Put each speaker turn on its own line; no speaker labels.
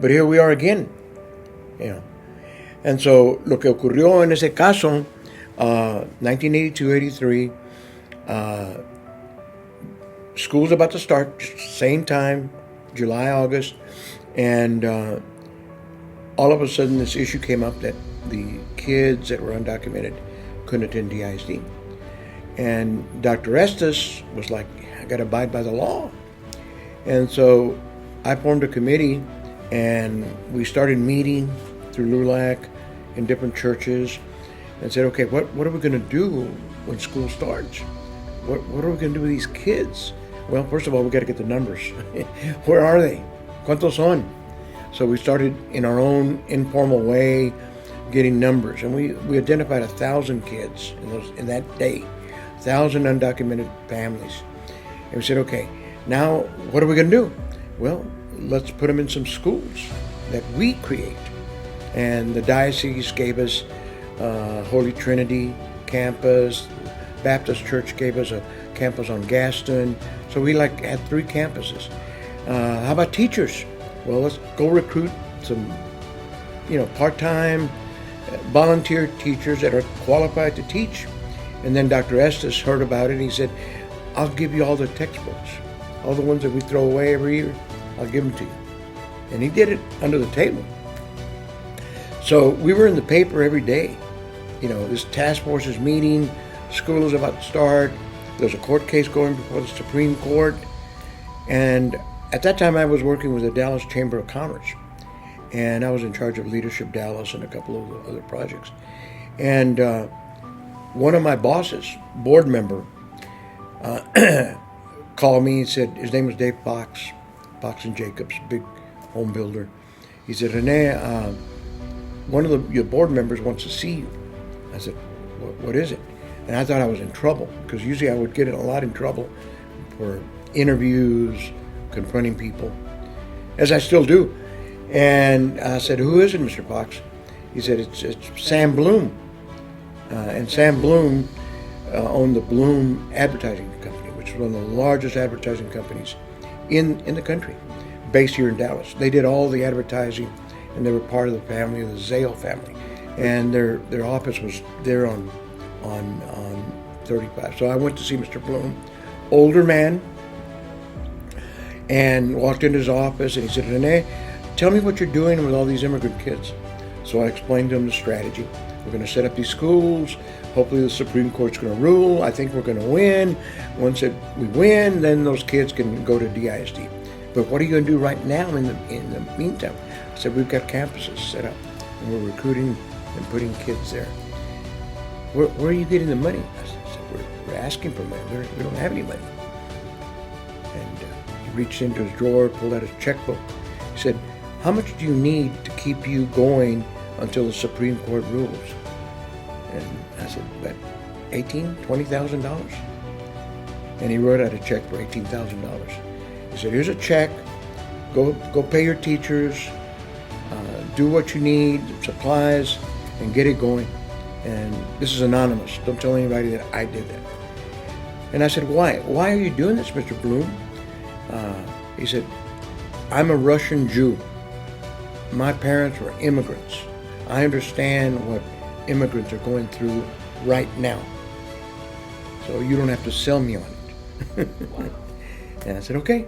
But here we are again, you know. And so lo que ocurrió en ese caso, 1982-83, school's about to start, same time, July, August, and all of a sudden this issue came up that the kids that were undocumented couldn't attend DISD. And Dr. Estes was like, I got to abide by the law. And so I formed a committee, and we started meeting through LULAC in different churches and said, okay, what are we going to do when school starts? What are we going to do with these kids? Well, first of all, we got to get the numbers. Where are they? ¿Cuántos son? So we started in our own informal way getting numbers, and we identified 1,000 kids in that day, 1,000 undocumented families. And we said, okay, now what are we going to do? Well, let's put them in some schools that we create. And the diocese gave us Holy Trinity campus, Baptist Church gave us a campus on Gaston. So we had 3 campuses. How about teachers? Well, let's go recruit some, part-time volunteer teachers that are qualified to teach. And then Dr. Estes heard about it, and he said, I'll give you all the textbooks, all the ones that we throw away every year, I'll give them to you. And he did it under the table. So we were in the paper every day. This task force is meeting, school is about to start, there's a court case going before the Supreme Court. And at that time I was working with the Dallas Chamber of Commerce, and I was in charge of Leadership Dallas and a couple of other projects. And one of my bosses, board member, called me and said, his name was Dave Fox and Jacobs, big home builder. He said, René, one of your board members wants to see you. I said, what is it? And I thought I was in trouble, because usually I would get a lot in trouble for interviews, confronting people, as I still do. And I said, who is it, Mr. Fox? He said, it's Sam Bloom. And Sam Bloom owned the Bloom Advertising Company, which is one of the largest advertising companies in the country, based here in Dallas. They did all the advertising, and they were part of the family, of the Zale family. And their office was there on 35. So I went to see Mr. Bloom, older man, and walked into his office, and he said, René, tell me what you're doing with all these immigrant kids. So I explained to him the strategy. We're going to set up these schools. Hopefully the Supreme Court's going to rule. I think we're going to win. Once we win, then those kids can go to DISD. But what are you going to do right now in the meantime? I said, we've got campuses set up, and we're recruiting and putting kids there. Where are you getting the money? I said, we're asking for money. We don't have any money. And he reached into his drawer, pulled out his checkbook. He said, how much do you need to keep you going until the Supreme Court rules? And I said, about $20,000. And he wrote out a check for $18,000. He said, here's a check. Go pay your teachers. Do what you need, supplies, and get it going. And this is anonymous. Don't tell anybody that I did that. And I said, why? Why are you doing this, Mr. Bloom? He said, I'm a Russian Jew. My parents were immigrants. I understand what immigrants are going through right now. So you don't have to sell me on it. And I said, okay.